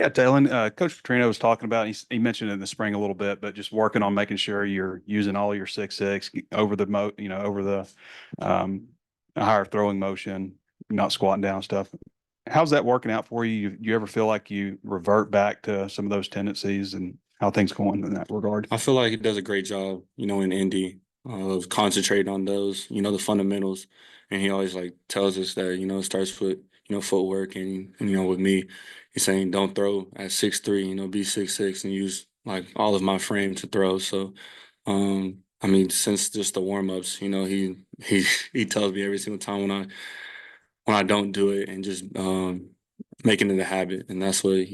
Yeah, Taylen, Coach Petrino was talking about, he mentioned it in the spring a little bit, but just working on making sure you're using all your 6'6" over the over the higher throwing motion, not squatting down stuff. How's that working out for you? You ever feel like you revert back to some of those tendencies, and how things going in that regard? I feel like he does a great job, in Indy of concentrating on those, the fundamentals. And he always like tells us that, it starts with, footwork and with me, he's saying don't throw at 6'3", be 6'6" and use like all of my frame to throw. So I mean, since just the warm-ups, he he tells me every single time when I don't do it and just making it a habit. And that's what,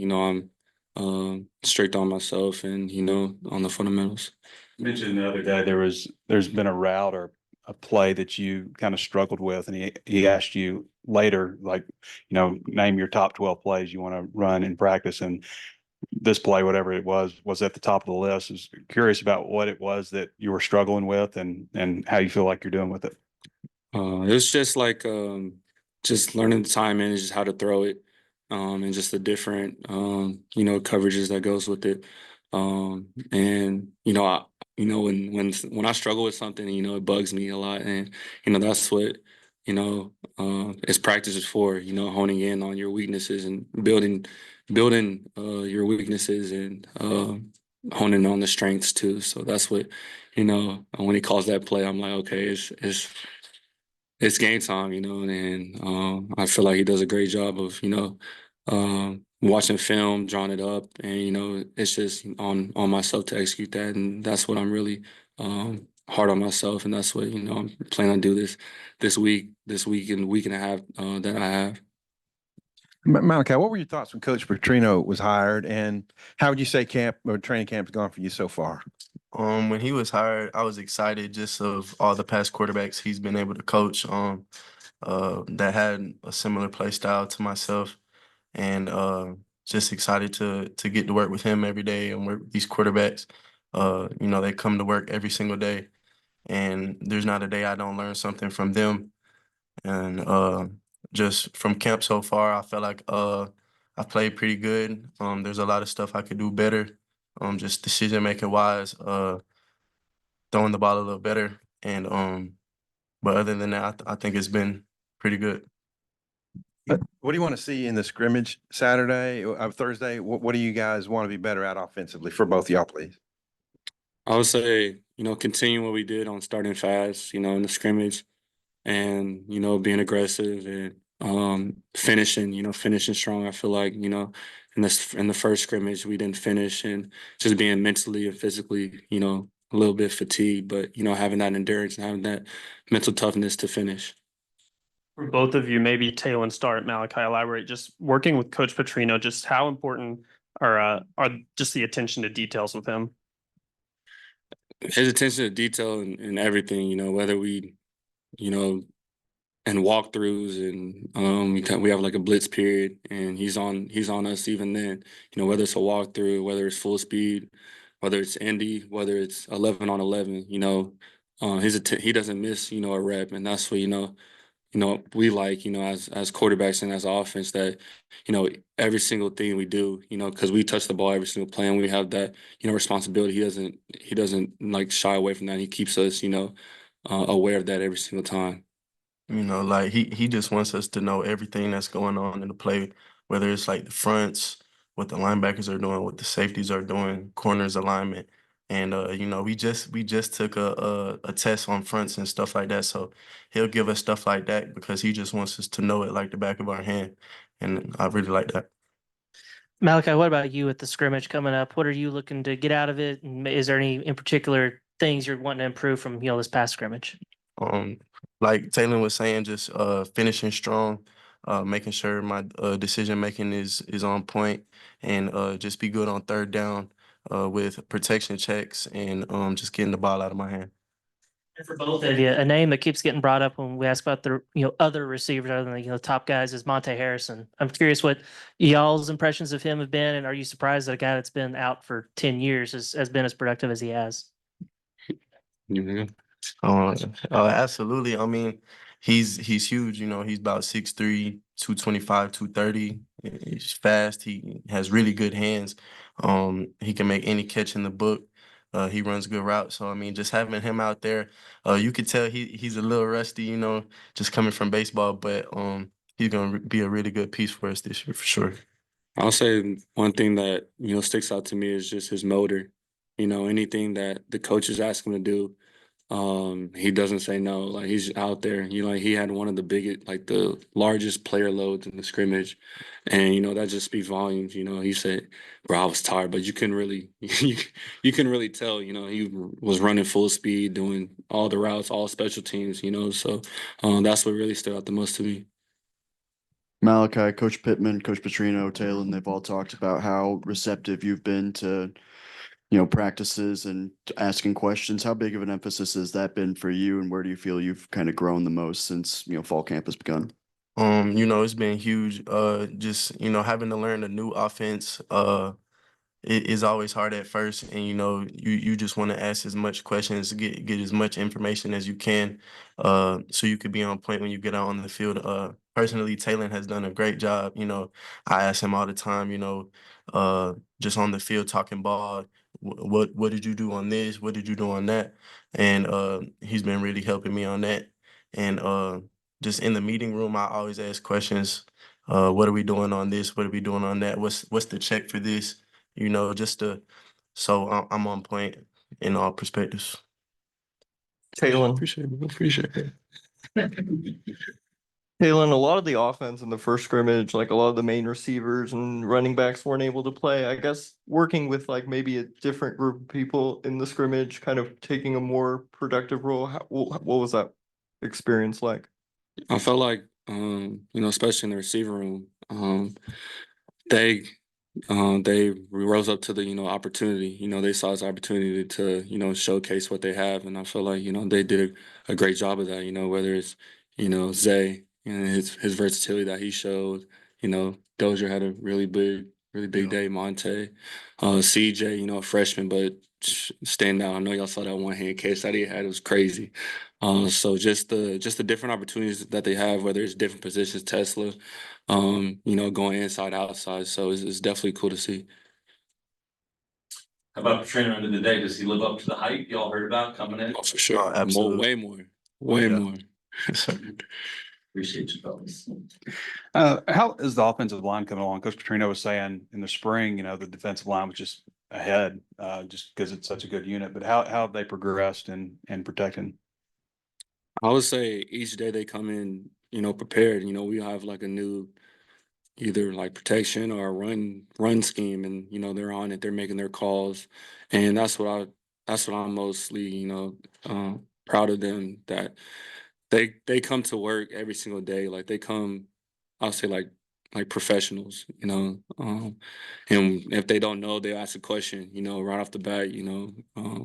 I'm strict on myself and, on the fundamentals. You mentioned the other day there's been a route or a play that you kind of struggled with, and he asked you later, like, name your top 12 plays you want to run in practice, and this play, whatever it was at the top of the list. I was curious about what it was that you were struggling with, and how you feel like you're doing with it. It was just like just learning the timing and just how to throw it, and just the different coverages that goes with it. And when I struggle with something, it bugs me a lot, and that's what it's practice is for. Honing in on your weaknesses and building your weaknesses and honing on the strengths too. So that's what when he calls that play, I'm like, okay, it's game time, and I feel like he does a great job of, watching film, drawing it up, and it's just on myself to execute that, and that's what I'm really hard on myself, and that's what I'm planning on do this week and week and a half that I have. Malachi, what were your thoughts when Coach Petrino was hired, and how would you say camp or training camp has gone for you so far? When he was hired, I was excited just of all the past quarterbacks he's been able to coach that had a similar play style to myself, and just excited to get to work with him every day and work with these quarterbacks. They come to work every single day, and there's not a day I don't learn something from them. And just from camp so far, I feel like I played pretty good. There's a lot of stuff I could do better. Just decision making wise, throwing the ball a little better, and but other than that, I think it's been pretty good. What do you want to see in the scrimmage Saturday, Thursday? What do you guys want to be better at offensively for both y'all, please? I would say, continue what we did on starting fast, in the scrimmage and, being aggressive and finishing strong. I feel like, in the first scrimmage we didn't finish and just being mentally and physically, a little bit fatigued, but having that endurance and having that mental toughness to finish. For both of you, maybe Taylen start, Malachi elaborate. Just working with Coach Petrino, just how important are just the attention to details with him? His attention to detail and everything, whether we, and walkthroughs and we have like a blitz period and he's on us even then, whether it's a walkthrough, whether it's full speed, whether it's Indy, whether it's 11 on 11, he doesn't miss, a rep, and that's what we like, as quarterbacks and as offense that, every single thing we do, because we touch the ball every single play and we have that, responsibility. He doesn't like shy away from that. He keeps us, aware of that every single time. Like he just wants us to know everything that's going on in the play, whether it's like the fronts, what the linebackers are doing, what the safeties are doing, corners alignment. And we just took a test on fronts and stuff like that. So he'll give us stuff like that because he just wants us to know it like the back of our hand. And I really like that. Malachi, what about you with the scrimmage coming up? What are you looking to get out of it? And is there any in particular things you're wanting to improve from, this past scrimmage? Um, like Taylor was saying, just finishing strong, making sure my decision making is on point, and just be good on third down with protection checks and just getting the ball out of my hand. And for both of you, a name that keeps getting brought up when we ask about the other receivers other than the top guys is Monte Harrison. I'm curious what y'all's impressions of him have been, and are you surprised that a guy that's been out for 10 years has been as productive as he has? Yeah. Absolutely. I mean, he's huge. He's about 6'3", 225, 230, He's fast. He has really good hands. He can make any catch in the book. He runs good routes. So I mean, just having him out there, you could tell he's a little rusty, you know, just coming from baseball, but he's gonna be a really good piece for us this year for sure. I'll say one thing that, sticks out to me is just his motor. Anything that the coaches ask him to do, he doesn't say no. Like he's out there. He had one of the biggest, like the largest player loads in the scrimmage, and that just speaks volumes. He said, "Bro, I was tired," but you couldn't really, you can really tell. He was running full speed, doing all the routes, all special teams. So that's what really stood out the most to me. Malachi, Coach Pittman, Coach Petrino, Taylen, they've all talked about how receptive you've been to, practices and asking questions. How big of an emphasis has that been for you, and where do you feel you've kind of grown the most since, fall camp has begun? It's been huge. Just, having to learn a new offense, it is always hard at first, and you just want to ask as much questions, get as much information as you can, so you could be on point when you get out on the field. Personally, Taylen has done a great job. I ask him all the time. Just on the field talking ball. What did you do on this? What did you do on that? And he's been really helping me on that. And just in the meeting room, I always ask questions. What are we doing on this? What are we doing on that? What's the check for this? Just to, so I'm on point in all perspectives. Taylen, Appreciate it. Taylen, a lot of the offense in the first scrimmage, like a lot of the main receivers and running backs weren't able to play. I guess working with like maybe a different group of people in the scrimmage, kind of taking a more productive role. What was that experience like? I felt like, especially in the receiver room, they they rose up to the opportunity. They saw this opportunity to showcase what they have, and I feel like they did a great job of that. Whether it's Zay and his versatility that he showed. Dozier had a really big day. Monte, CJ, a freshman, but stand out. I know y'all saw that one hand catch that he had. It was crazy. So just the different opportunities that they have, whether it's different positions, Tesla, going inside, outside. So it's definitely cool to see. How about Petrino end of the day? Does he live up to the hype y'all heard about coming in? Oh, for sure. Oh, absolutely. Way more. Way Yeah. more. Appreciate you, fellas. How is the offensive line coming along? Coach Petrino was saying in the spring, the defensive line was just ahead, just because it's such a good unit. But how have they progressed in protecting? I would say each day they come in, prepared. We have like a new either like protection or a run scheme, and they're on it. They're making their calls, and that's what I'm mostly proud of them, that they come to work every single day. Like they come, I'll say like professionals, and if they don't know, they ask a question, right off the bat,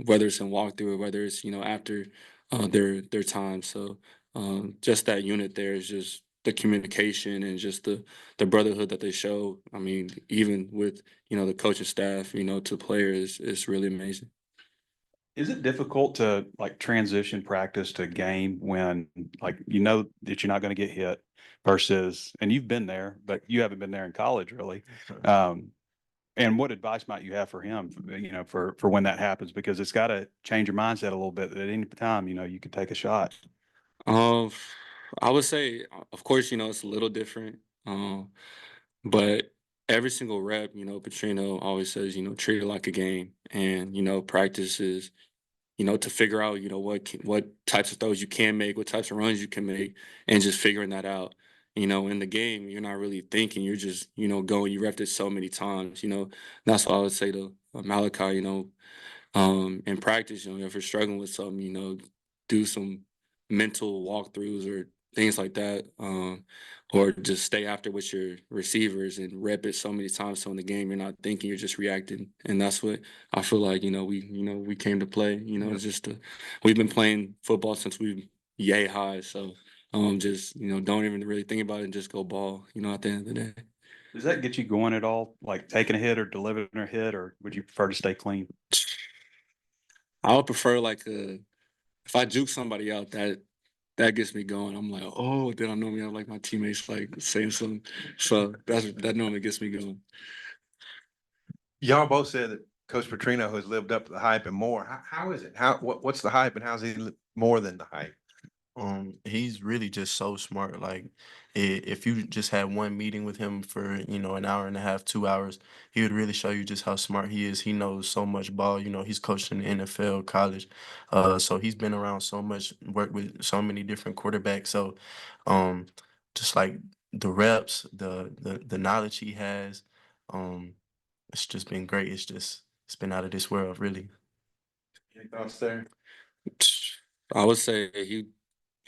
whether it's in walkthrough or whether it's after their time. So just that unit there is just the communication and just the brotherhood that they show. I mean, even with the coaching staff, to players, it's really amazing. Is it difficult to like transition practice to game when like that you're not going to get hit versus, and you've been there, but you haven't been there in college really. And what advice might you have for him, for when that happens? Because it's got to change your mindset a little bit. At any time, you could take a shot. I would say, of course, it's a little different. But every single rep, Petrino always says, treat it like a game, and practice is, to figure out, what types of throws you can make, what types of runs you can make, and just figuring that out. In the game, you're not really thinking, you're just, going. You repped it so many times. That's what I would say to Malachi. In practice, if you're struggling with something, do some mental walkthroughs or things like that, or just stay after with your receivers and rep it so many times. So in the game, you're not thinking, you're just reacting, and that's what I feel like. We came to play. It's just we've been playing football since we yay high. So just don't even really think about it and just go ball. At the end of the day. Does that get you going at all? Like taking a hit or delivering a hit, or would you prefer to stay clean? I would prefer if I juke somebody out, that gets me going. I'm like, oh, then I normally have like my teammates like saying something. So that normally gets me going. Y'all both said that Coach Petrino has lived up to the hype and more. How is it? What's the hype and how's he more than the hype? He's really just so smart. Like, if you just had one meeting with him for, an hour and a half, 2 hours, he would really show you just how smart he is. He knows so much ball. He's coached in the NFL, college. So he's been around so much, worked with so many different quarterbacks. So, um, just like the reps, the knowledge he has, um, it's just been great. It's been out of this world, really. Any thoughts there? I would say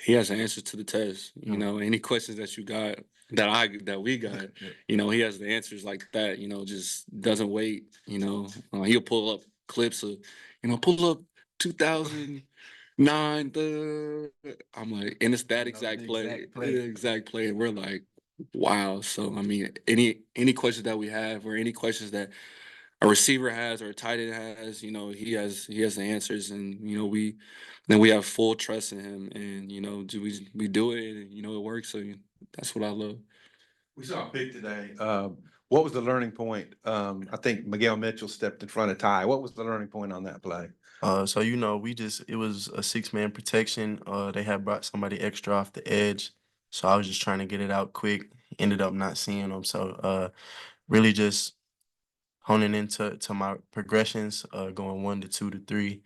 he has an answer to the test. Any questions that you got that we got, he has the answers like that. Just doesn't wait. He'll pull up clips of, pull up 2009. I'm like, and it's that exact play, exact play, and we're like, wow. So I mean, any questions that we have, or any questions that a receiver has or a tight end has, he has the answers, and we have full trust in him, and we do it, and it works. So that's what I love. We saw a pick today. What was the learning point? I think Miguel Mitchell stepped in front of Ty. What was the learning point on that play? So it was a 6-man protection. They had brought somebody extra off the edge. So I was just trying to get it out quick. Ended up not seeing them. So really just honing into my progressions, going 1 to 2 to 3.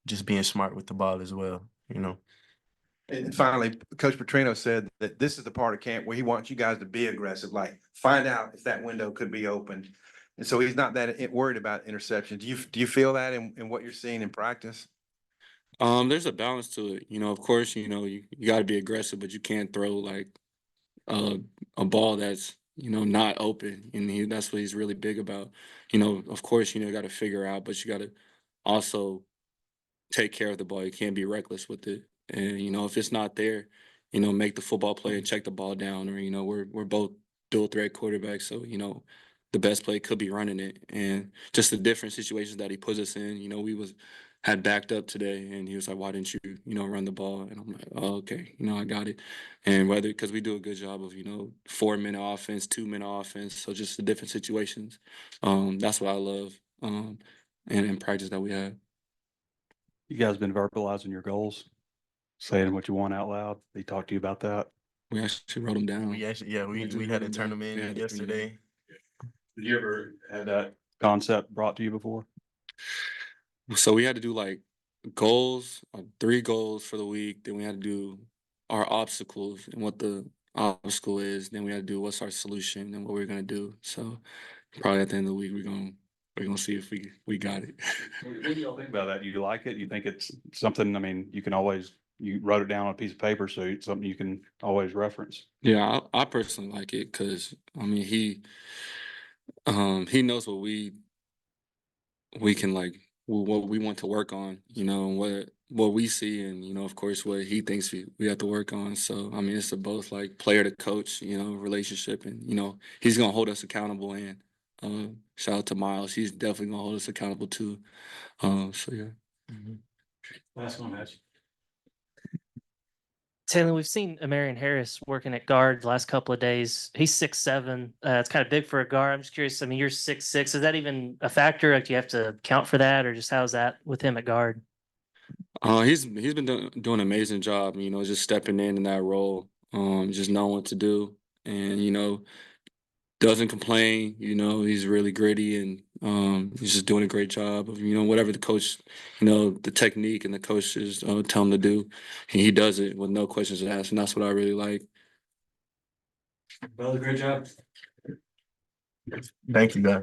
Just being smart with the ball as well, And finally, Coach Petrino said that this is the part of camp where he wants you guys to be aggressive, like find out if that window could be opened. And so he's not that worried about interception. Do you feel that in what you're seeing in practice? There's a balance to it. Of course, you got to be aggressive, but you can't throw like a ball that's not open, and that's what he's really big about. Of course, you got to figure out, but you got to also take care of the ball. You can't be reckless with it, and if it's not there, make the football play and check the ball down, or we're both dual threat quarterbacks, so the best play could be running it, and just the different situations that he puts us in. We had backed up today, and he was like, "Why didn't you, run the ball?" And I'm like, "Oh, okay, I got it." And because we do a good job of 4-minute offense, 2-minute offense, so just the different situations. That's what I love, and in practice that we have. You guys been verbalizing your goals, saying what you want out loud. They talked to you about that. We actually wrote them down. we had to turn them in yesterday. Did you ever have that concept brought to you before? So we had to do like goals, 3 goals for the week. Then we had to do our obstacles and what the obstacle is. Then we had to do what's our solution and what we're gonna do. So probably at the end of the week we're gonna see if we got it. What do y'all think about that? Do you like it? You think it's something? I mean, you wrote it down on a piece of paper, so it's something you can always reference. Yeah, I personally like it because I mean he knows what we can like what we want to work on, and what we see, and of course what he thinks we have to work on. So I mean it's a both like player to coach, relationship, and he's gonna hold us accountable, and shout out to Miles, he's definitely gonna hold us accountable too. So yeah. Last one, Mitch. Taylen, we've seen Amarian Harris working at guard the last couple of days. He's 6'7". It's kind of big for a guard. I'm just curious. I mean, you're 6'6". Is that even a factor? Like, do you have to count for that, or just how's that with him at guard? He's been doing an amazing job, just stepping in that role, just knowing what to do, and doesn't complain. He's really gritty, and he's just doing a great job of whatever the coach, the technique and the coaches tell him to do, and he does it with no questions asked, and that's what I really like. Well, great job. Thank you, guys.